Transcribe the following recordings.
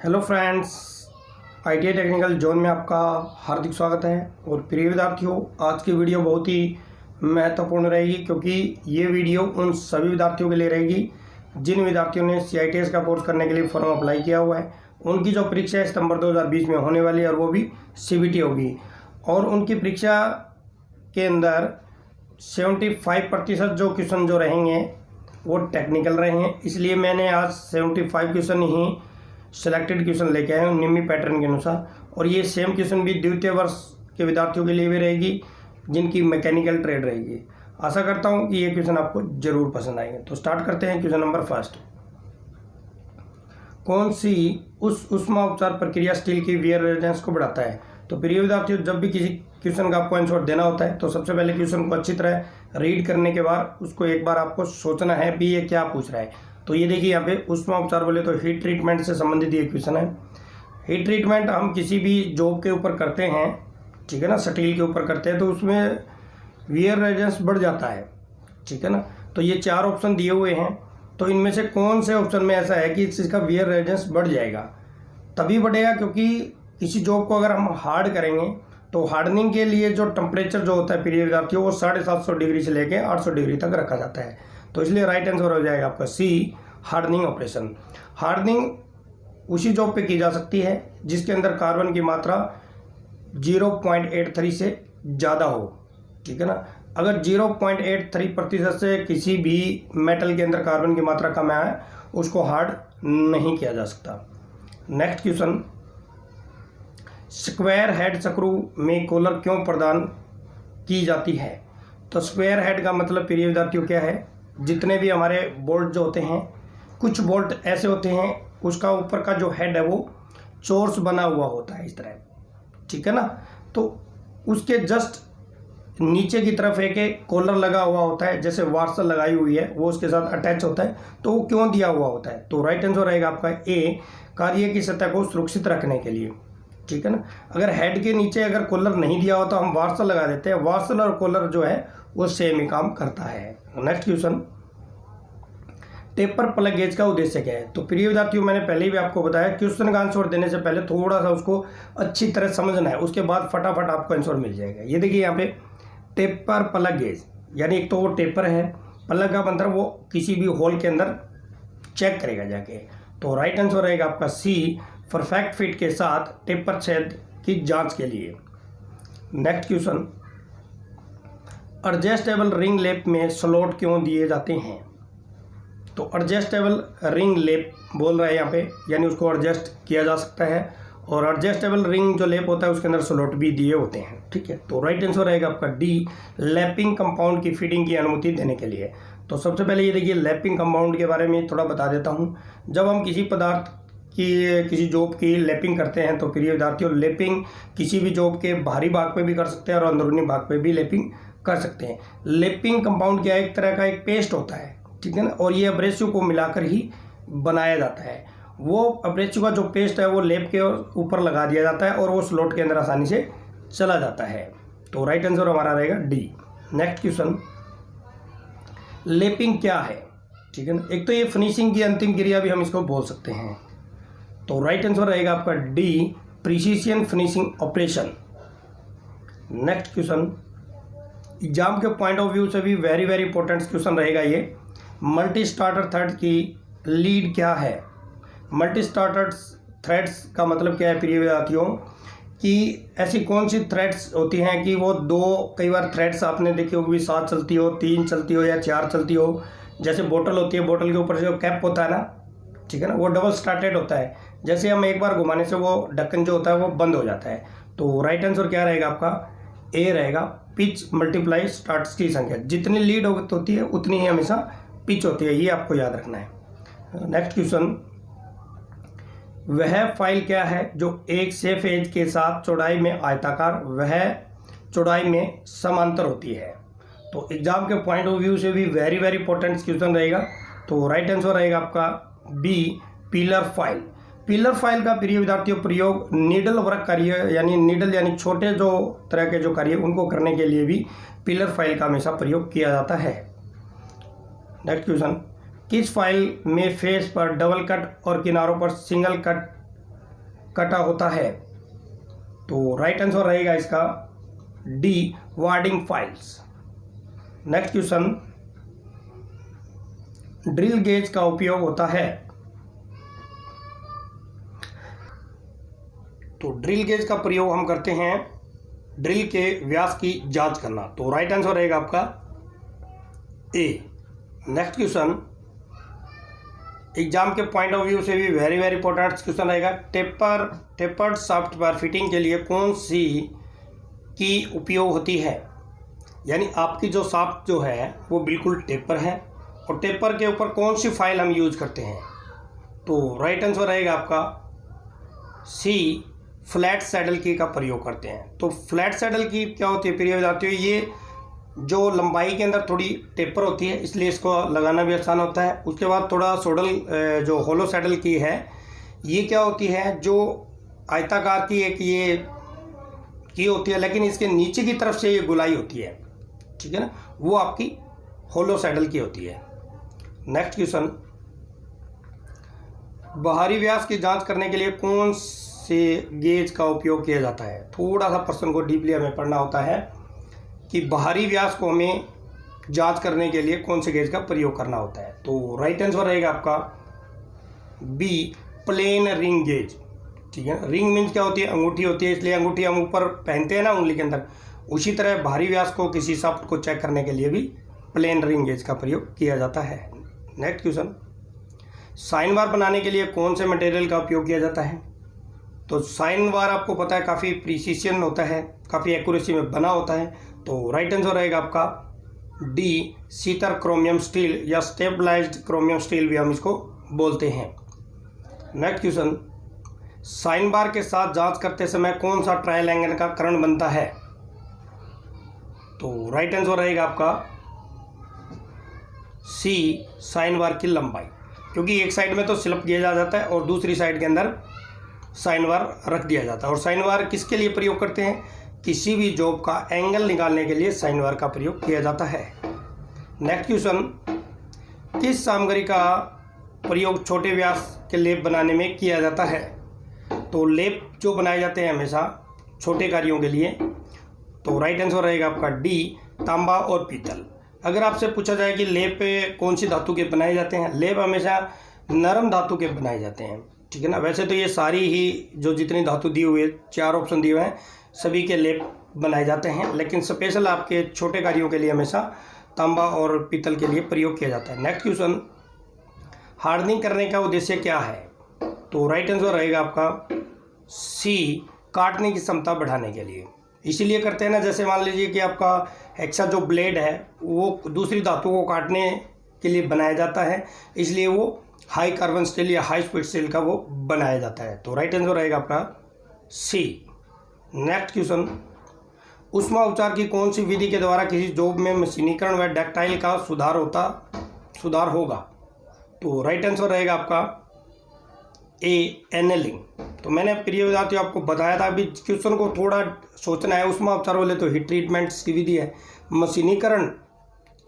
Hello friends, ITI technical zone में आपका हार्दिक स्वागत है। और प्रिय विद्यार्थियों, आज की वीडियो बहुत ही महत्वपूर्ण रहेगी क्योंकि ये वीडियो उन सभी विद्यार्थियों के लिए रहेगी जिन विद्यार्थियों ने CITS का कोर्स करने के लिए फॉर्म अप्लाई किया हुआ है। उनकी जो परीक्षा है सितंबर 2020 में होने वाली है और वो भी CBT होगी। और उनकी परीक्षा के अंदर 75% जो क्वेश्चन जो रहेंगे वो टेक्निकल रहेंगे, इसलिए मैंने आज 75 क्वेश्चन ही सिलेक्टेड क्वेश्चन लेके आए हैं निम्मी पैटर्न के अनुसार। और ये सेम क्वेश्चन भी द्वितीय वर्ष के विद्यार्थियों के लिए भी रहेगी जिनकी मैकेनिकल ट्रेड रहेगी। आशा करता हूँ कि ये क्वेश्चन आपको जरूर पसंद आएंगे। तो स्टार्ट करते हैं। क्वेश्चन नंबर फर्स्ट, कौन सी ऊष्मा उपचार प्रक्रिया स्टील की वियर रेजिस्टेंस को बढ़ाता है? तो प्रिय विद्यार्थियों, जब भी किसी क्वेश्चन का आपको आंसर देना होता है तो सबसे पहले क्वेश्चन को अच्छी तरह रीड करने के बाद उसको एक बार आपको सोचना है भी ये क्या पूछ रहा है। तो ये देखिए, यहाँ पे ऊष्मा उपचार बोले तो हीट ट्रीटमेंट से संबंधित ये क्वेश्चन है। हीट ट्रीटमेंट हम किसी भी जॉब के ऊपर करते हैं, ठीक है ना, स्टील के ऊपर करते हैं, तो उसमें वियर रेजिस्टेंस बढ़ जाता है, ठीक है ना। तो ये 4 ऑप्शन दिए हुए हैं, तो इनमें से कौन से ऑप्शन में ऐसा है कि इसका वियर रेजिस्टेंस बढ़ जाएगा? तभी बढ़ेगा क्योंकि किसी जॉब को अगर हम हार्ड करेंगे तो हार्डनिंग के लिए जो टेम्परेचर जो होता है प्रिय विद्यार्थियों, वो 750 डिग्री से लेके 800 डिग्री तक रखा जाता है। तो इसलिए राइट आंसर हो जाएगा आपका C, हार्डनिंग ऑपरेशन। हार्डनिंग उसी जॉब पे की जा सकती है जिसके अंदर कार्बन की मात्रा 0.83 से ज़्यादा हो, ठीक है ना। अगर 0.83% से किसी भी मेटल के अंदर कार्बन की मात्रा कम आए उसको हार्ड नहीं किया जा सकता। Next question, square head screw में कॉलर क्यों प्रदान की जाती है? तो स्क्वायर हेड का मतलब प्रिय विद्यार्थियों क्या है? जितने भी हमारे बोल्ट जो होते हैं, कुछ बोल्ट ऐसे होते हैं उसका ऊपर का जो हेड है वो चोर्स बना हुआ होता है इस तरह, ठीक है ना। तो उसके जस्ट नीचे की तरफ एक कॉलर लगा हुआ होता है, जैसे वार्सल लगाई हुई है, वो उसके साथ अटैच होता है। तो वो क्यों दिया हुआ होता है? तो राइट आंसर रहेगा आपका A, कार्य की सतह को सुरक्षित रखने के लिए, ठीक है ना। अगर हेड के नीचे अगर कॉलर नहीं दिया हो तो हम वार्सल लगा देते हैं। वार्सल और कॉलर जो है वो सेम ही काम करता है। Next question, taper plug gauge का उद्देश्य क्या है? तो प्रिय विद्यार्थियों, मैंने पहले भी आपको बताया क्वेश्चन का आंसर देने से पहले थोड़ा सा उसको अच्छी तरह समझना है, उसके बाद फटाफट आपको आंसर मिल जाएगा। ये देखिए यहाँ पे टेपर प्लग गेज, यानी एक तो वो टेपर है, प्लग का मतलब वो किसी भी होल के अंदर चेक करेगा जाके। तो राइट आंसर रहेगा आपका C, परफेक्ट फिट के साथ टेपर छेद की जांच के लिए। नेक्स्ट क्वेश्चन, एडजस्टेबल रिंग लेप में स्लॉट क्यों दिए जाते हैं? तो एडजस्टेबल रिंग लेप बोल रहा है यहाँ पे, यानी उसको एडजस्ट किया जा सकता है। और एडजस्टेबल रिंग जो लेप होता है उसके अंदर स्लॉट भी दिए होते हैं, ठीक है। तो राइट आंसर रहेगा आपका D, लैपिंग कंपाउंड की फीडिंग की अनुमति देने के लिए। तो सबसे पहले ये देखिए, लैपिंग कंपाउंड के बारे में थोड़ा बता देता हूँ। जब हम किसी पदार्थ की किसी जॉब की लैपिंग करते हैं तो प्रिय विद्यार्थियों, लैपिंग किसी भी जॉब के बाहरी भाग पे भी कर सकते हैं और अंदरूनी भाग पे भी लैपिंग कर सकते हैं। लैपिंग कंपाउंड क्या है? एक तरह का एक पेस्ट होता है, ठीक है ना, और ये एब्रेसिव को मिलाकर ही बनाया जाता है। वो एब्रेसिव का जो पेस्ट है वो लेप के ऊपर लगा दिया जाता है और वो स्लॉट के अंदर आसानी से चला जाता है। तो राइट आंसर हमारा रहेगा D। नेक्स्ट क्वेश्चन, लेपिंग क्या है? ठीक है ना, एक तो ये फिनिशिंग की अंतिम क्रिया भी हम इसको बोल सकते हैं। तो राइट आंसर रहेगा आपका D, precision finishing operation. Next question, exam के पॉइंट ऑफ व्यू से भी वेरी वेरी इंपॉर्टेंट क्वेश्चन रहेगा ये। मल्टी स्टार्टर थ्रेड की लीड क्या है? मल्टी स्टार्टर थ्रेड्स का मतलब क्या है प्रिय विद्यार्थियों? कि ऐसी कौन सी थ्रेड्स होती हैं कि वो कई बार थ्रेड्स आपने देखी होगी 7 चलती हो, 3 चलती हो या 4 चलती हो। जैसे बोतल होती है, बोतल के ऊपर जो कैप होता है ना, ठीक है ना, वो डबल स्टार्टेड होता है। जैसे हम एक बार घुमाने से वो ढक्कन जो होता है वो बंद हो जाता है। तो राइट आंसर क्या रहेगा आपका? A रहेगा, पिच मल्टीप्लाई स्टार्ट्स की संख्या। जितनी लीड होती है उतनी ही हमेशा पिच होती है, ये आपको याद रखना है। नेक्स्ट क्वेश्चन, वह फाइल क्या है जो एक सेफ एज के साथ चौड़ाई में आयताकार, वह चौड़ाई में समांतर होती है? तो एग्जाम के पॉइंट ऑफ व्यू से भी वेरी वेरी इंपॉर्टेंट क्वेश्चन रहेगा। तो राइट आंसर रहेगा आपका B, pillar file. Pillar file का प्रिय विद्यार्थियों प्रयोग नीडल वर्क कार्य, यानी नीडल यानी छोटे जो तरह के जो कार्य उनको करने के लिए भी पिलर फाइल का हमेशा प्रयोग किया जाता है। नेक्स्ट क्वेश्चन, किस फाइल में फेस पर डबल कट और किनारों पर सिंगल कट कटा होता है। तो राइट आंसर रहेगा इसका D, wording files. Next question, drill gauge का उपयोग होता है। तो ड्रिल गेज का प्रयोग हम करते हैं ड्रिल के व्यास की जांच करना। तो राइट आंसर रहेगा आपका ए। नेक्स्ट क्वेश्चन, एग्जाम के पॉइंट ऑफ व्यू से भी वेरी वेरी इंपॉर्टेंट क्वेश्चन रहेगा। टेपर्ड शाफ्ट पर फिटिंग के लिए कौन सी की उपयोग होती है। यानी आपकी जो शाफ्ट जो है वो बिल्कुल टेपर है और टेपर के ऊपर कौन सी फाइल हम यूज करते हैं। तो राइट आंसर रहेगा आपका सी, फ्लैट सैडल की का प्रयोग करते हैं। तो फ्लैट सैडल की क्या होती है, पीरियड आती है, ये जो लंबाई के अंदर थोड़ी टेपर होती है इसलिए इसको लगाना भी आसान होता है। उसके बाद थोड़ा सोडल जो होलो सैडल की है, ये क्या होती है, जो आयताकार की एक ये की होती है लेकिन इसके नीचे की तरफ से ये गुलाई होती है, ठीक है ना, वो आपकी होलो सैडल की होती है। नेक्स्ट क्वेश्चन, बाहरी व्यास की जांच करने के लिए कौन से गेज का उपयोग किया जाता है। थोड़ा सा प्रश्न को डीपली हमें पढ़ना होता है कि बाहरी व्यास को हमें जांच करने के लिए कौन से गेज का प्रयोग करना होता है। तो राइट आंसर रहेगा आपका बी, प्लेन रिंग गेज। ठीक है, रिंग मीन्स क्या होती है, अंगूठी होती है, इसलिए अंगूठी हम ऊपर पहनते हैं ना उंगली के अंदर, उसी तरह बाहरी व्यास को किसी शाफ्ट को चेक करने के लिए भी प्लेन रिंग गेज का प्रयोग किया जाता है। नेक्स्ट क्वेश्चन, साइन बार बनाने के लिए कौन से मटेरियल का उपयोग किया जाता है। तो साइन बार आपको पता है काफ़ी प्रिसीशन होता है, काफ़ी एक्यूरेसी में बना होता है। तो राइट आंसर रहेगा आपका डी, सीतर क्रोमियम स्टील या स्टेबलाइज्ड क्रोमियम स्टील भी हम इसको बोलते हैं। नेक्स्ट क्वेश्चन, साइन बार के साथ जांच करते समय कौन सा ट्रायल एंगल का कर्ण बनता है। तो राइट आंसर रहेगा आपका सी, साइन बार की लंबाई, क्योंकि एक साइड में तो स्लिप किया जाता है और दूसरी साइड के अंदर साइन बार रख दिया जाता है। और साइन बार किसके लिए प्रयोग करते हैं, किसी भी जॉब का एंगल निकालने के लिए साइन बार का प्रयोग किया जाता है। नेक्स्ट क्वेश्चन, किस सामग्री का प्रयोग छोटे व्यास के लेप बनाने में किया जाता है। तो लेप जो बनाए जाते हैं हमेशा छोटे कार्यों के लिए, तो राइट आंसर रहेगा आपका डी, तांबा और पीतल। अगर आपसे पूछा जाए कि लेप कौन सी धातु के बनाए जाते हैं, लेप हमेशा नरम धातु के बनाए जाते हैं, ठीक है ना। वैसे तो ये सारी ही जो जितनी धातु दी हुई है, 4 ऑप्शन दिए हुए हैं, सभी के लेप बनाए जाते हैं, लेकिन स्पेशल आपके छोटे कार्यों के लिए हमेशा तांबा और पीतल के लिए प्रयोग किया जाता है। नेक्स्ट क्वेश्चन, हार्डनिंग करने का उद्देश्य क्या है। तो राइट आंसर रहेगा आपका सी, काटने की क्षमता बढ़ाने के लिए। इसीलिए करते हैं ना, जैसे मान लीजिए कि आपका हेक्सा जो ब्लेड है वो दूसरी धातु को काटने के लिए बनाया जाता है, इसलिए वो हाई कार्बन स्टील या हाई स्पीड स्टील का वो बनाया जाता है। तो राइट आंसर रहेगा आपका सी। नेक्स्ट क्वेश्चन, ऊष्मा उपचार की कौन सी विधि के द्वारा किसी जॉब में मशीनीकरण व डक्टाइल का सुधार होगा। तो राइट आंसर रहेगा आपका ए, एनेलिंग। तो मैंने प्रिय विद्यार्थियों आपको बताया था, अभी क्वेश्चन को थोड़ा सोचना है। ऊष्मा उपचार बोले तो हीट ट्रीटमेंट्स की विधि है, मशीनीकरण,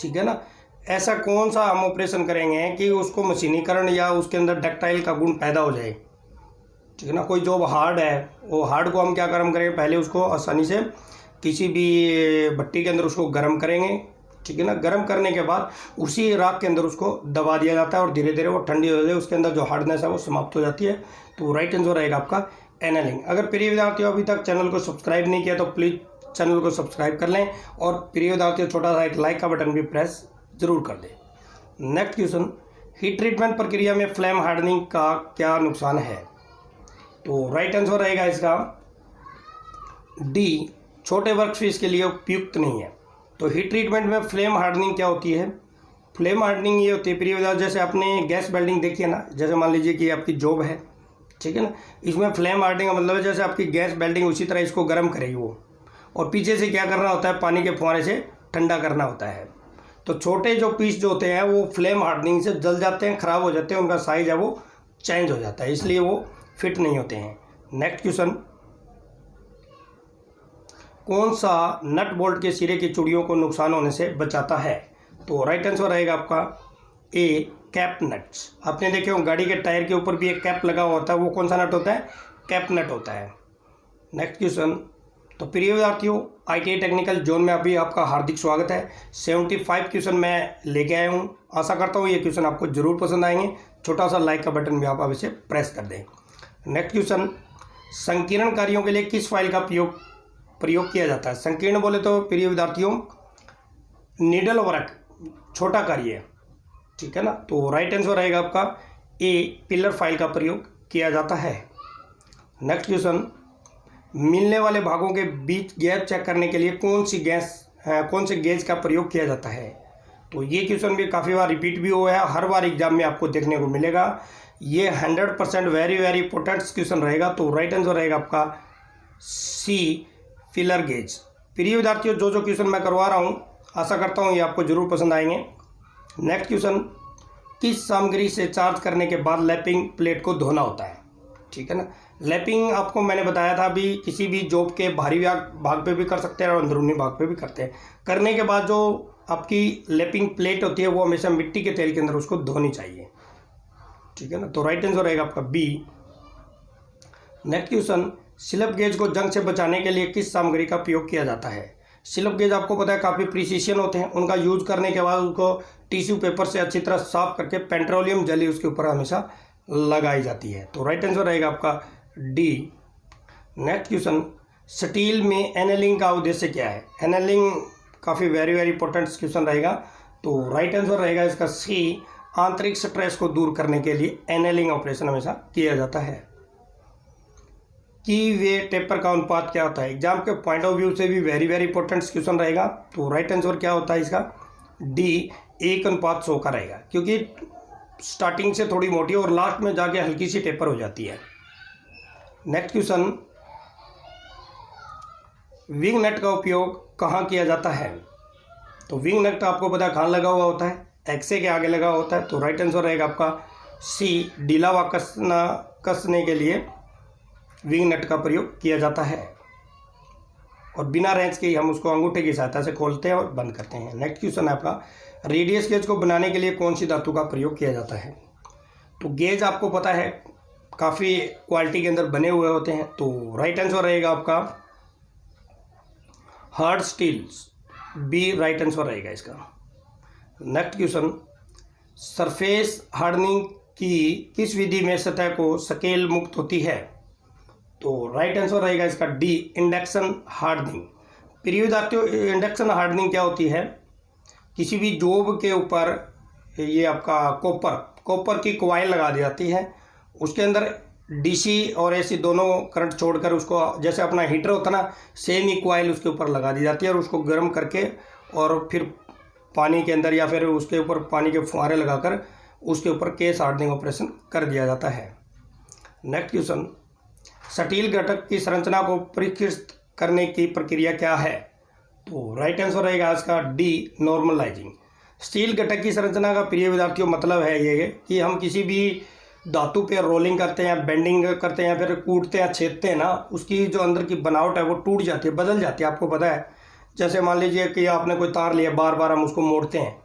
ठीक है ना। ऐसा कौन सा हम ऑपरेशन करेंगे कि उसको मशीनीकरण या उसके अंदर डक्टाइल का गुण पैदा हो जाए, ठीक है ना। कोई जॉब हार्ड है, वो हार्ड को हम क्या गर्म करेंगे, पहले उसको आसानी से किसी भी भट्टी के अंदर उसको गर्म करेंगे, ठीक है ना। गर्म करने के बाद उसी राख के अंदर उसको दबा दिया जाता है और धीरे धीरे वो ठंडी हो जाती है, उसके अंदर जो हार्डनेस है वो समाप्त हो जाती है। तो राइट आंसर रहेगा आपका एनेलिंग। अगर प्रिय विद्यार्थियों अभी तक चैनल को सब्सक्राइब नहीं किया तो प्लीज़ चैनल को सब्सक्राइब कर लें और प्रिय विद्यार्थियों छोटा सा एक लाइक का बटन भी प्रेस जरूर कर दें। नेक्स्ट क्वेश्चन, हीट ट्रीटमेंट प्रक्रिया में फ्लेम हार्डनिंग का क्या नुकसान है। तो राइट आंसर रहेगा इसका डी, छोटे वर्कपीस के लिए उपयुक्त नहीं है। तो हीट ट्रीटमेंट में फ्लेम हार्डनिंग क्या होती है। फ्लेम हार्डनिंग ये होती है प्रिय विद्यार्थी, जैसे आपने गैस वेल्डिंग देखी है ना, जैसे मान लीजिए कि आपकी जॉब है, ठीक है ना, इसमें फ्लेम हार्डनिंग का मतलब है जैसे आपकी गैस वेल्डिंग उसी तरह इसको गर्म करेगी वो, और पीछे से क्या करना होता है, पानी के फुहारे से ठंडा करना होता है। तो छोटे जो पीस जो होते हैं वो फ्लेम हार्डनिंग से जल जाते हैं, ख़राब हो जाते हैं, उनका साइज है वो चेंज हो जाता है, इसलिए वो फिट नहीं होते हैं। नेक्स्ट क्वेश्चन, कौन सा नट बोल्ट के सिरे की चूड़ियों को नुकसान होने से बचाता है। तो राइट आंसर रहेगा आपका ए, कैप नट्स। आपने देखे हो गाड़ी के टायर के ऊपर भी एक कैप लगा हुआ होता है, वो कौन सा नट होता है, कैप नट होता है। नेक्स्ट क्वेश्चन, तो प्रिय विद्यार्थियों ITI टेक्निकल जोन में अभी आपका हार्दिक स्वागत है। 75 क्वेश्चन मैं लेके आया हूँ। आशा करता हूँ ये क्वेश्चन आपको जरूर पसंद आएंगे। छोटा सा लाइक का बटन भी आप अवश्य प्रेस कर दें। नेक्स्ट क्वेश्चन, संकीर्ण कार्यों के लिए किस फाइल का प्रयोग किया जाता है? संकीर्ण बोले तो प्रिय विद्यार्थियों नीडल वर्क, छोटा कार्य है, ठीक है ना। तो राइट आंसर रहेगा आपका ए, पिलर फाइल का प्रयोग किया जाता है। नेक्स्ट क्वेश्चन, मिलने वाले भागों के बीच गैप चेक करने के लिए कौन से गेज का प्रयोग किया जाता है? तो ये क्वेश्चन भी काफ़ी बार रिपीट भी हुआ है, हर बार एग्जाम में आपको देखने को मिलेगा। ये 100% वेरी वेरी इंपॉर्टेंट क्वेश्चन रहेगा। तो राइट आंसर रहेगा आपका सी, फिलर गेज। प्रिय विद्यार्थियों जो क्वेश्चन मैं करवा रहा हूँ आशा करता हूँ ये आपको जरूर पसंद आएंगे। नेक्स्ट क्वेश्चन, किस सामग्री से चार्ज करने के बाद लैपिंग प्लेट को धोना होता है? ठीक है ना। लैपिंग आपको मैंने बताया था अभी, किसी भी जॉब के बाहरी भाग पे भी कर सकते हैं और अंदरूनी भाग पे भी करते हैं। करने के बाद जो आपकी लैपिंग प्लेट होती है वो हमेशा मिट्टी के तेल के अंदर उसको धोनी चाहिए, ठीक है ना। तो राइट आंसर रहेगा आपका B. Next question, slip gauge को जंग से बचाने के लिए किस सामग्री का प्रयोग किया जाता है? स्लिप गेज आपको पता है काफ़ी प्रिसीशन होते हैं, उनका यूज करने के बाद उनको टिश्यू पेपर से अच्छी तरह साफ करके पेट्रोलियम जेली उसके ऊपर हमेशा लगाई जाती है। तो राइट आंसर रहेगा आपका डी। नेक्स्ट क्वेश्चन, स्टील में एनेलिंग का उद्देश्य क्या है? एनेलिंग काफ़ी वेरी वेरी इंपॉर्टेंट क्वेश्चन रहेगा। तो राइट आंसर रहेगा इसका सी, आंतरिक स्ट्रेस को दूर करने के लिए एनेलिंग ऑपरेशन हमेशा किया जाता है। की वे टेपर का अनुपात क्या होता है? एग्जाम के पॉइंट ऑफ व्यू से भी वेरी वेरी इंपॉर्टेंट क्वेश्चन रहेगा। तो राइट आंसर क्या होता है इसका? डी, 1:100 का रहेगा, क्योंकि स्टार्टिंग से थोड़ी मोटी और लास्ट में जाके हल्की सी टेपर हो जाती है। नेक्स्ट क्वेश्चन, विंग नट का उपयोग कहाँ किया जाता है? तो विंग नट आपको पता है कहाँ लगा हुआ होता है? एक्से के आगे लगा होता है। तो राइट आंसर रहेगा आपका सी, ढीला व कसने के लिए विंग नट का प्रयोग किया जाता है और बिना रेंच के हम उसको अंगूठे की सहायता से खोलते हैं और बंद करते हैं। नेक्स्ट क्वेश्चन है आपका, रेडियस गेज को बनाने के लिए कौन सी धातु का प्रयोग किया जाता है? तो गेज आपको पता है काफ़ी क्वालिटी के अंदर बने हुए होते हैं। तो राइट आंसर रहेगा आपका hard steel, B right answer रहेगा इसका। नेक्स्ट क्वेश्चन, सरफेस हार्डनिंग की किस विधि में सतह को स्केल मुक्त होती है? तो राइट आंसर रहेगा इसका डी, इंडक्शन हार्डनिंग। प्रिय विद्यार्थियों इंडक्शन हार्डनिंग क्या होती है? किसी भी जॉब के ऊपर ये आपका कॉपर की कॉइल लगा दी जाती है, उसके अंदर डीसी और एसी दोनों करंट छोड़कर उसको जैसे अपना हीटर होता है ना, सेम ही कॉइल उसके ऊपर लगा दी जाती है और उसको गर्म करके और फिर पानी के अंदर या फिर उसके ऊपर पानी के फुहारे लगाकर उसके ऊपर केस हार्डनिंग ऑपरेशन कर दिया जाता है। नेक्स्ट क्वेश्चन, स्टील घटक की संरचना को परीक्षित करने की प्रक्रिया क्या है? तो राइट आंसर रहेगा इसका डी, नॉर्मलाइजिंग। स्टील घटक की संरचना का प्रिय विद्यार्थियों मतलब है ये कि हम किसी भी धातु पे रोलिंग करते हैं, बेंडिंग करते हैं, फिर कूटते हैं, छेदते हैं ना, उसकी जो अंदर की बनावट है वो टूट जाती है, बदल जाती है। आपको पता है जैसे मान लीजिए कि आपने कोई तार लिया, बार बार हम उसको मोड़ते हैं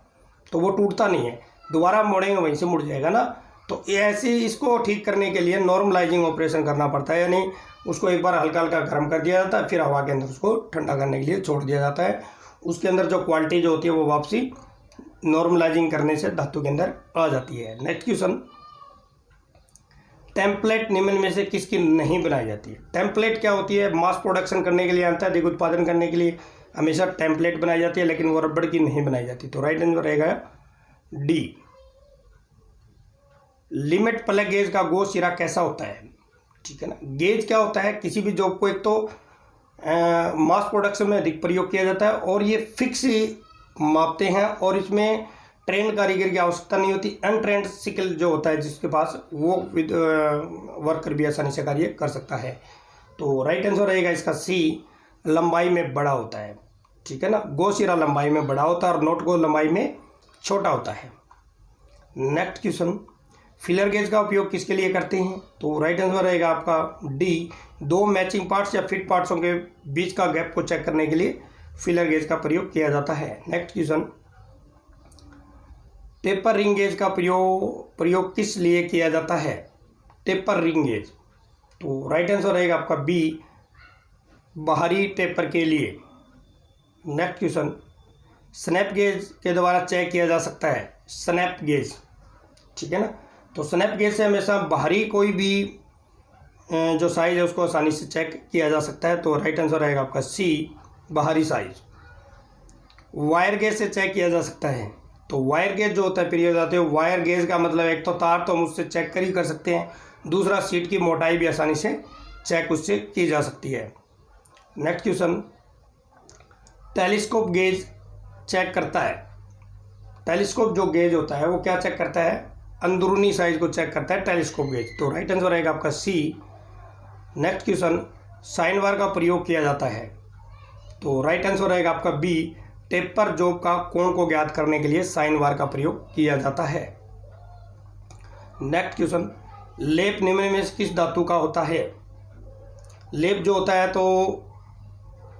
तो वो टूटता नहीं है, दोबारा मोड़ेंगे वहीं से मुड़ जाएगा ना। तो ऐसे इसको ठीक करने के लिए नॉर्मलाइजिंग ऑपरेशन करना पड़ता है, यानी उसको एक बार हल्का हल्का गर्म कर दिया जाता है, फिर हवा के अंदर उसको ठंडा करने के लिए छोड़ दिया जाता है। उसके अंदर जो क्वालिटी जो होती है वो वापसी नॉर्मलाइजिंग करने से धातु के अंदर आ जाती है। नेक्स्ट क्वेश्चन, टेम्पलेट निम्न में से किसकी नहीं बनाई जाती है? टेम्पलेट क्या होती है? मास प्रोडक्शन करने के लिए, अत्यधिक उत्पादन करने के लिए हमेशा टेम्पलेट बनाई जाती है, लेकिन वो रबड़ की नहीं बनाई जाती। तो राइट आंसर रहेगा डी। लिमिट प्लग गेज का गो सिरा कैसा होता है? ठीक है ना। गेज क्या होता है? किसी भी जॉब को एक तो मास प्रोडक्शन में अधिक प्रयोग किया जाता है और ये फिक्स मापते हैं और इसमें ट्रेंड कारीगर की आवश्यकता नहीं होती। अनट्रेंड स्किल जो होता है जिसके पास, वो वर्कर भी आसानी से कार्य कर सकता है। तो राइट आंसर रहेगा इसका सी, लंबाई में बड़ा होता है, ठीक है ना। गो सिरा लंबाई में बड़ा होता है और नोट गो लंबाई में छोटा होता है। नेक्स्ट क्वेश्चन, फिलर गेज का उपयोग किसके लिए करते हैं? तो राइट आंसर रहेगा आपका डी, दो मैचिंग पार्ट्स या फिट पार्ट्सों के बीच का गैप को चेक करने के लिए फिलर गेज का प्रयोग किया जाता है। Next question, taper ring gauge का प्रयोग किस लिए किया जाता है? टेपर रिंग गेज, तो राइट आंसर रहेगा आपका बी, बाहरी टेपर के लिए। नेक्स्ट क्वेश्चन, स्नैप गेज के द्वारा चेक किया जा सकता है। स्नैप गेज, ठीक है ना। तो स्नैप गेज से हमेशा बाहरी कोई भी जो साइज़ है उसको आसानी से चेक किया जा सकता है। तो राइट आंसर रहेगा आपका सी, बाहरी साइज। वायर गेज से चेक किया जा सकता है। तो वायर गेज जो होता है प्रिय बताते हो, वायर गेज का मतलब एक तो तार तो हम उससे चेक कर सकते हैं, दूसरा सीट की मोटाई भी आसानी से चेक उससे की जा सकती है। Next question, telescope gauge check करता है। टेलीस्कोप जो गेज होता है वो क्या चेक करता है? अंदरूनी साइज को चेक करता है टेलीस्कोप गेज। तो राइट आंसर रहेगा आपका C. Next question, sine bar का प्रयोग किया जाता है। तो राइट आंसर रहेगा आपका बी, टेपर जॉब का कोण को ज्ञात करने के लिए साइन बार का प्रयोग किया जाता है। नेक्स्ट क्वेश्चन, लेप निम्न में से किस धातु का होता है? लेप जो होता है, तो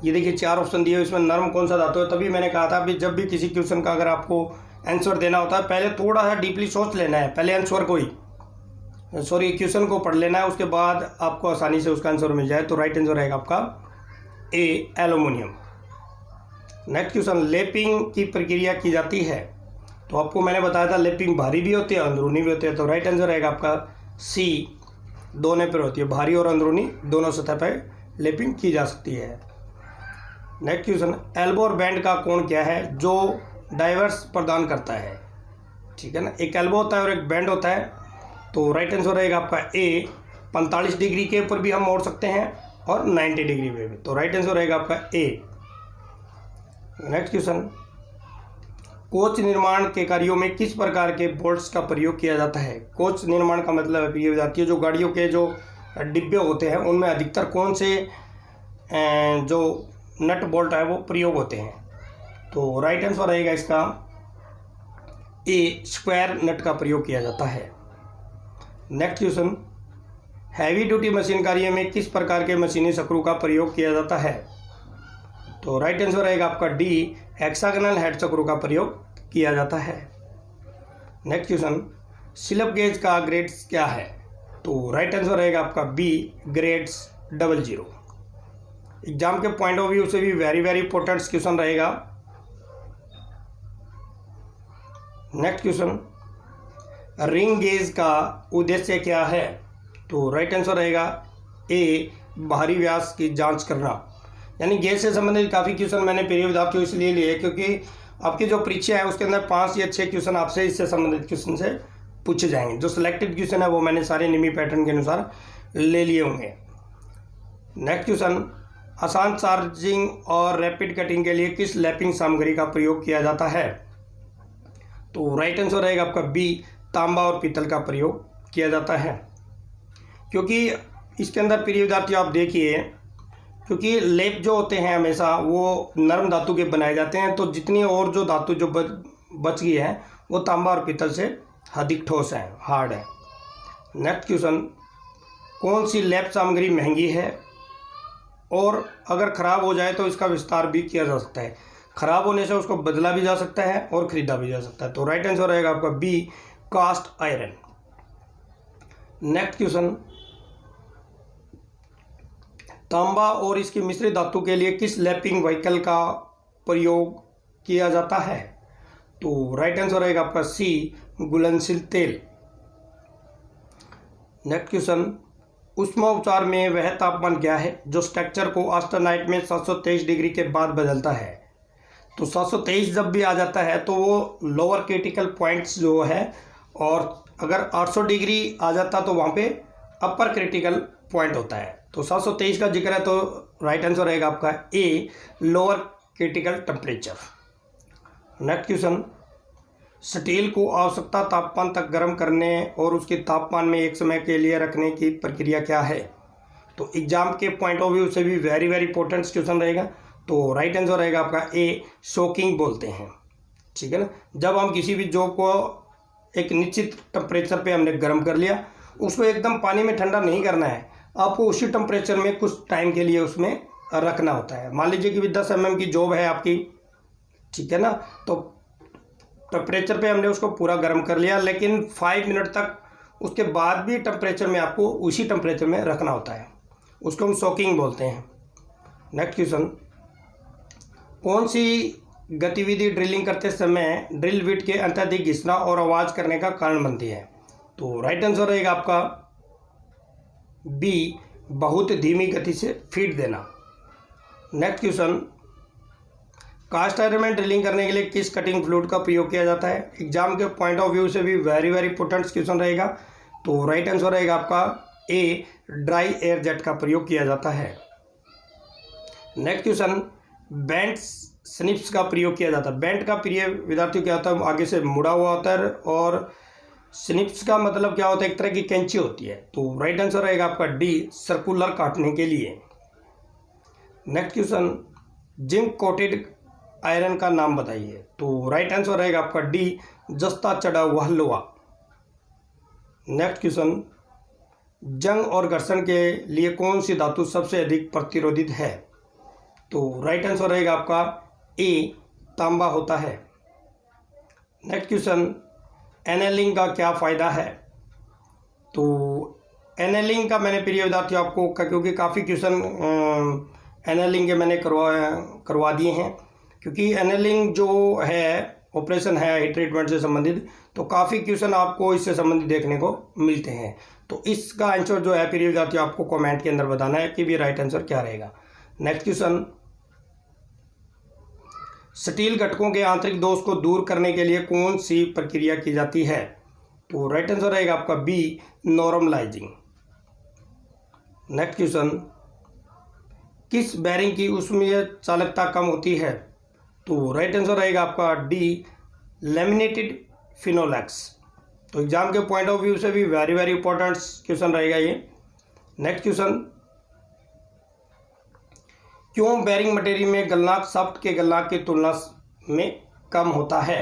ये देखिए 4 ऑप्शन दिए, इसमें नर्म कौन सा धातु है। तभी मैंने कहा था कि जब भी किसी क्वेश्चन का अगर आपको आंसर देना होता है पहले थोड़ा सा डीपली सोच लेना है, पहले आंसर को ही क्वेश्चन को पढ़ लेना है, उसके बाद आपको आसानी से उसका आंसर मिल जाए। तो राइट आंसर रहेगा आपका ए, एल्युमिनियम। नेक्स्ट क्वेश्चन, लेपिंग की प्रक्रिया की जाती है। तो आपको मैंने बताया था लेपिंग बाहरी भी होती है, अंदरूनी भी होती है। तो राइट आंसर रहेगा आपका सी, दोनों पर होती है, बाहरी और अंदरूनी दोनों सतह पर लेपिंग की जा सकती है। नेक्स्ट क्वेश्चन, एल्बो और बैंड का कोण क्या है जो डाइवर्स प्रदान करता है? ठीक है ना, एक एल्बो होता है और एक बैंड होता है। तो राइट आंसर रहेगा आपका ए, 45 डिग्री के ऊपर भी हम मोड़ सकते हैं और 90 डिग्री पे भी। तो राइट आंसर रहेगा आपका ए। नेक्स्ट क्वेश्चन, कोच निर्माण के कार्यों में किस प्रकार के बोल्ट्स का प्रयोग किया जाता है? कोच निर्माण का मतलब ये हो जाती है जो गाड़ियों के जो डिब्बे होते हैं उनमें अधिकतर कौन से जो नट बोल्ट है वो प्रयोग होते हैं। तो राइट आंसर रहेगा इसका ए, स्क्वायर नट का प्रयोग किया जाता है। Next question, heavy duty machine कार्य में किस प्रकार के मशीनी स्क्रू का प्रयोग किया जाता है? तो राइट आंसर रहेगा आपका डी, हेक्सागोनल हेड स्क्रू का प्रयोग किया जाता है। नेक्स्ट क्वेश्चन, स्लिप गेज का ग्रेड्स क्या है? तो राइट आंसर रहेगा आपका बी, ग्रेड्स 00। एग्जाम के पॉइंट ऑफ व्यू से भी वेरी इंपॉर्टेंट क्वेश्चन रहेगा। नेक्स्ट क्वेश्चन, रिंग गेज का उद्देश्य क्या है? तो राइट आंसर रहेगा ए, बाहरी व्यास की जांच करना। यानी गेज से संबंधित काफ़ी क्वेश्चन मैंने पीरियड आपको इसलिए लिए क्योंकि आपकी जो परीक्षा है उसके अंदर 5 या 6 क्वेश्चन आपसे इससे संबंधित क्वेश्चन से पूछे जाएंगे। जो सिलेक्टेड क्वेश्चन है वो मैंने सारे निमी पैटर्न के अनुसार ले लिए होंगे। नेक्स्ट क्वेश्चन, आसान चार्जिंग और रैपिड कटिंग के लिए किस लैपिंग सामग्री का प्रयोग किया जाता है? तो राइट आंसर रहेगा आपका बी, तांबा और पीतल का प्रयोग किया जाता है। क्योंकि इसके अंदर प्रिय विद्यार्थी आप देखिए, क्योंकि लेप जो होते हैं हमेशा वो नरम धातु के बनाए जाते हैं, तो जितनी और जो धातु जो बच गई है वो तांबा और पीतल से अधिक ठोस है, हार्ड है। नेक्स्ट क्वेश्चन, कौन सी लेप सामग्री महंगी है और अगर ख़राब हो जाए तो इसका विस्तार भी किया जा सकता है? ख़राब होने से उसको बदला भी जा सकता है और ख़रीदा भी जा सकता है। तो राइट आंसर रहेगा आपका B, cast iron. Next question, तांबा और इसकी मिश्रित धातु के लिए किस लैपिंग व्हीकल का प्रयोग किया जाता है? तो राइट आंसर रहेगा आपका सी, घुलनशील तेल। नेक्स्ट क्वेश्चन, ऊष्मा उपचार में वह तापमान क्या है जो स्ट्रक्चर को ऑस्टेनाइट में 723 डिग्री के बाद बदलता है? तो 723 जब भी आ जाता है तो वो लोअर क्रिटिकल पॉइंट्स जो है, और अगर 800 डिग्री आ जाता तो वहाँ पे अपर क्रिटिकल पॉइंट होता है। तो 723 का जिक्र है तो राइट आंसर रहेगा आपका ए, lower critical temperature. Next question, steel को आवश्यकता तापमान तक गर्म करने और उसके तापमान में एक समय के लिए रखने की प्रक्रिया क्या है? तो एग्जाम के पॉइंट ऑफ व्यू से भी वेरी इंपॉर्टेंट क्वेश्चन रहेगा। तो राइट आंसर रहेगा आपका ए, सोकिंग बोलते हैं। ठीक है ना, जब हम किसी भी जॉब को एक निश्चित टेम्परेचर पे हमने गर्म कर लिया, उसको एकदम पानी में ठंडा नहीं करना है, आपको उसी टेम्परेचर में कुछ टाइम के लिए उसमें रखना होता है। मान लीजिए कि 10 mm की जॉब है आपकी, ठीक है ना, तो टेम्परेचर पे हमने उसको पूरा गर्म कर लिया, लेकिन 5 मिनट तक उसके बाद भी टेम्परेचर में आपको उसी टेम्परेचर में रखना होता है, उसको हम सोकिंग बोलते हैं। नेक्स्ट क्वेश्चन, कौन सी गतिविधि ड्रिलिंग करते समय ड्रिल बिट के अत्यधिक घिसना और आवाज़ करने का कारण बनती है? तो राइट आंसर रहेगा आपका बी, बहुत धीमी गति से फीड देना। नेक्स्ट क्वेश्चन, कास्ट आयरन में ड्रिलिंग करने के लिए किस कटिंग फ्लूइड का प्रयोग किया जाता है? एग्जाम के पॉइंट ऑफ व्यू से भी वेरी वेरी इंपॉर्टेंट क्वेश्चन रहेगा। तो राइट आंसर रहेगा आपका ए, ड्राई एयर जेट का प्रयोग किया जाता है। नेक्स्ट क्वेश्चन, बेंट स्निप्स का प्रयोग किया जाता है। बेंट का प्रयोग विद्यार्थियों क्या होता है, आगे से मुड़ा हुआ होता है, और स्निप्स का मतलब क्या होता है, एक तरह की कैंची होती है। तो राइट आंसर रहेगा आपका डी, सर्कुलर काटने के लिए। Next question, zinc coated iron का नाम बताइए। तो राइट आंसर रहेगा आपका डी, जस्ता चढ़ा हुआ लोहा। नेक्स्ट क्वेश्चन, जंग और घर्षण के लिए कौन सी धातु सबसे अधिक प्रतिरोधित है? तो राइट आंसर रहेगा आपका ए, तांबा होता है। नेक्स्ट क्वेश्चन, एनेलिंग का क्या फ़ायदा है? तो एनेलिंग का मैंने प्रिय विद्यार्थियों आपको, क्योंकि काफ़ी क्वेश्चन एनेलिंग के मैंने करवा दिए हैं, क्योंकि एनेलिंग जो है ऑपरेशन है हीट ट्रीटमेंट से संबंधित, तो काफ़ी क्वेश्चन आपको इससे संबंधित देखने को मिलते हैं। तो इसका आंसर जो है प्रिय विद्यार्थियों आपको कमेंट के अंदर बताना है कि भी राइट आंसर क्या रहेगा। नेक्स्ट क्वेश्चन, स्टील घटकों के आंतरिक दोष को दूर करने के लिए कौन सी प्रक्रिया की जाती है? तो राइट आंसर रहेगा आपका बी, नॉर्मलाइजिंग। नेक्स्ट क्वेश्चन, किस बेरिंग की ऊष्मीय चालकता कम होती है? तो राइट आंसर रहेगा आपका डी, लैमिनेटेड फिनोलेक्स। तो एग्जाम के पॉइंट ऑफ व्यू से भी वेरी वेरी इंपॉर्टेंट क्वेश्चन रहेगा ये। नेक्स्ट क्वेश्चन, क्यों बेरिंग मटेरियल में गलनांक शाफ्ट के गलनांक की तुलना में कम होता है?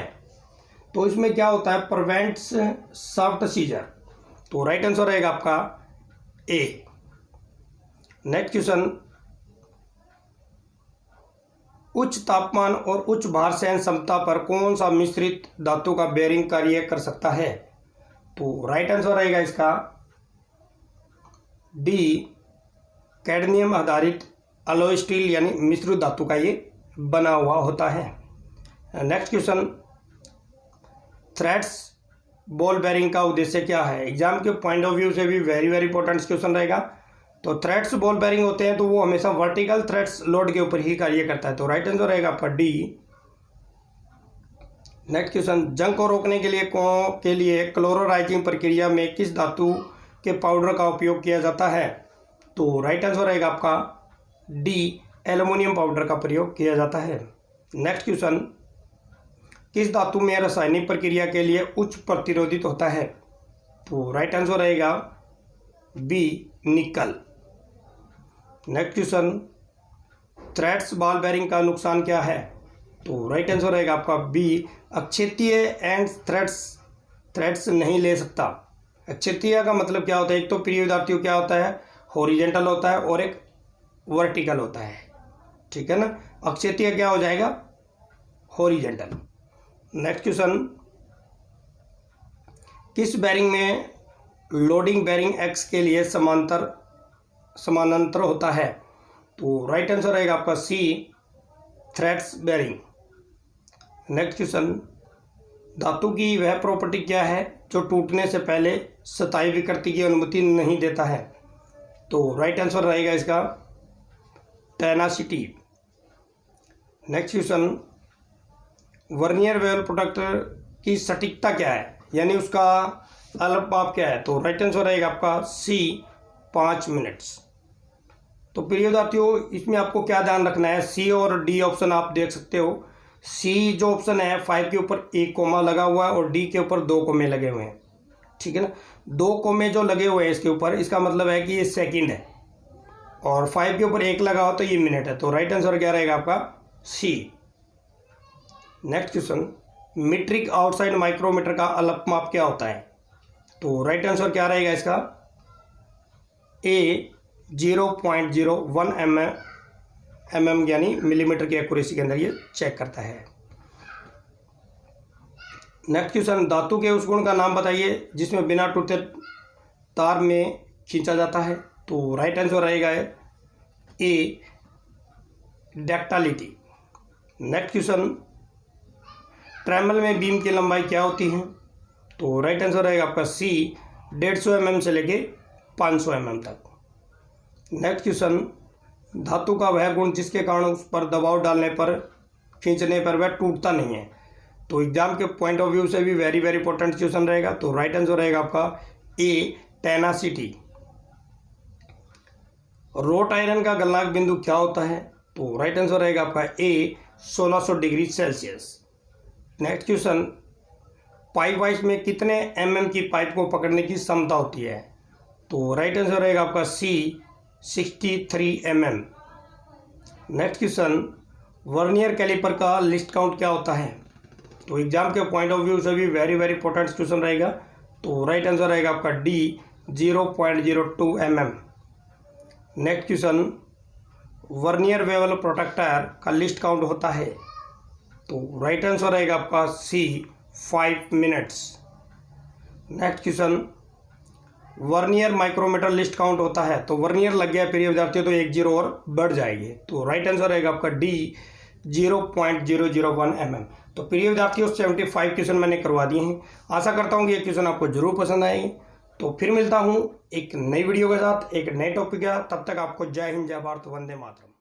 तो इसमें क्या होता है, प्रिवेंट्स शाफ्ट सीजर। तो राइट आंसर रहेगा आपका ए। नेक्स्ट क्वेश्चन, उच्च तापमान और उच्च भार सहन क्षमता पर कौन सा मिश्रित धातु का बेरिंग कार्य कर सकता है? तो राइट आंसर रहेगा इसका डी, कैडमियम आधारित अलॉय स्टील यानी मिश्रित धातु का ये बना हुआ होता है। Next question, threads ball bearing का उद्देश्य क्या है? एग्जाम के पॉइंट ऑफ व्यू से भी वेरी वेरी इंपॉर्टेंट क्वेश्चन रहेगा। तो थ्रेड्स बॉल बेरिंग होते हैं तो वो हमेशा वर्टिकल थ्रेड्स लोड के ऊपर ही कार्य करता है। तो राइट आंसर रहेगा आपका डी। नेक्स्ट क्वेश्चन, जंग को रोकने के लिए क्लोरोराइजिंग प्रक्रिया में किस धातु के पाउडर का उपयोग किया जाता है? तो राइट आंसर रहेगा आपका डी, एल्युमिनियम पाउडर का प्रयोग किया जाता है। नेक्स्ट क्वेश्चन, किस धातु में रासायनिक प्रक्रिया के लिए उच्च प्रतिरोधित होता है? तो राइट आंसर रहेगा B, nickel. Next question, threads ball bearing का नुकसान क्या है? तो राइट आंसर रहेगा आपका बी, अक्षेत्रीय एंड थ्रेड्स नहीं ले सकता। अक्षेत्रीय का मतलब क्या होता है, एक तो प्रिय विद्यार्थियों क्या होता है, हॉरिजेंटल होता है और एक वर्टिकल होता है, ठीक है ना। अक्षेत्रीय क्या हो जाएगा, हॉरिजेंटल। नेक्स्ट क्वेश्चन, किस बेरिंग में लोडिंग बेरिंग एक्स के लिए समानांतर होता है? तो राइट आंसर रहेगा आपका सी, थ्रेड्स बेरिंग। नेक्स्ट क्वेश्चन, धातु की वह प्रॉपर्टी क्या है जो टूटने से पहले स्थायी विकृति की अनुमति नहीं देता है? तो राइट आंसर रहेगा इसका tenacity. Next question, vernier well product की सटीकता क्या है, यानी उसका अल्पमाप क्या है? तो राइट आंसर रहेगा आपका सी, 5 मिनट्स। तो प्रिय विद्यार्थियों, इसमें आपको क्या ध्यान रखना है, सी और डी ऑप्शन आप देख सकते हो। सी जो ऑप्शन है 5 के ऊपर 1 कोमा लगा हुआ है और डी के ऊपर 2 कोमे लगे हुए हैं, ठीक है ना। 2 कोमे जो लगे हुए हैं इसके ऊपर, इसका मतलब है कि ये सेकंड है, और 5 के ऊपर 1 लगा हो तो ये मिनट है। तो राइट आंसर क्या रहेगा आपका C. Next question, metric outside micrometer का अल्पमाप क्या होता है? तो राइट आंसर क्या रहेगा इसका ए, 0.01 mm यानी मिलीमीटर की एक्यूरेसी के अंदर ये चेक करता है। नेक्स्ट क्वेश्चन, धातु के उस गुण का नाम बताइए जिसमें बिना टूटे तार में खींचा जाता है। तो राइट आंसर रहेगा ए, डक्टिलिटी। नेक्स्ट क्वेश्चन, ट्रेमल में बीम की लंबाई क्या होती है। तो राइट आंसर रहेगा आपका सी, 150 mm से लेके 500 mm तक। नेक्स्ट क्वेश्चन, धातु का वह गुण जिसके कारण उस पर दबाव डालने पर, खींचने पर वह टूटता नहीं है। तो एग्जाम के पॉइंट ऑफ व्यू से भी वेरी वेरी इंपॉर्टेंट क्वेश्चन रहेगा। तो राइट आंसर रहेगा आपका ए, टेनासिटी। रोट आयरन का गलनांक बिंदु क्या होता है। तो राइट आंसर रहेगा आपका ए, 1600 degree Celsius. Next question, pipe wise में कितने mm की पाइप को पकड़ने की क्षमता होती है। तो राइट आंसर रहेगा आपका C, 63 mm। Next question, vernier caliper का लिस्ट काउंट क्या होता है। तो एग्जाम के पॉइंट ऑफ व्यू से भी वेरी वेरी इंपॉर्टेंट क्वेश्चन रहेगा। तो राइट आंसर रहेगा आपका D, 0.02 mm। Next question, vernier bevel protractor का लिस्ट काउंट होता है। तो राइट आंसर रहेगा आपका C, 5 minutes. Next question, vernier micrometer least count होता है। तो वर्नियर लग गया प्रिय विद्यार्थियों तो 1 0 और बढ़ जाएगी। तो राइट आंसर रहेगा आपका डी, 0.001 mm। तो प्रिय विद्यार्थियों 75 क्वेश्चन मैंने करवा दिए हैं। आशा करता हूँ कि ये क्वेश्चन आपको जरूर पसंद आएंगे। तो फिर मिलता हूँ एक नई वीडियो के साथ, एक नए टॉपिक के साथ। तब तक आपको जय हिंद, जय भारत, वंदे मातरम।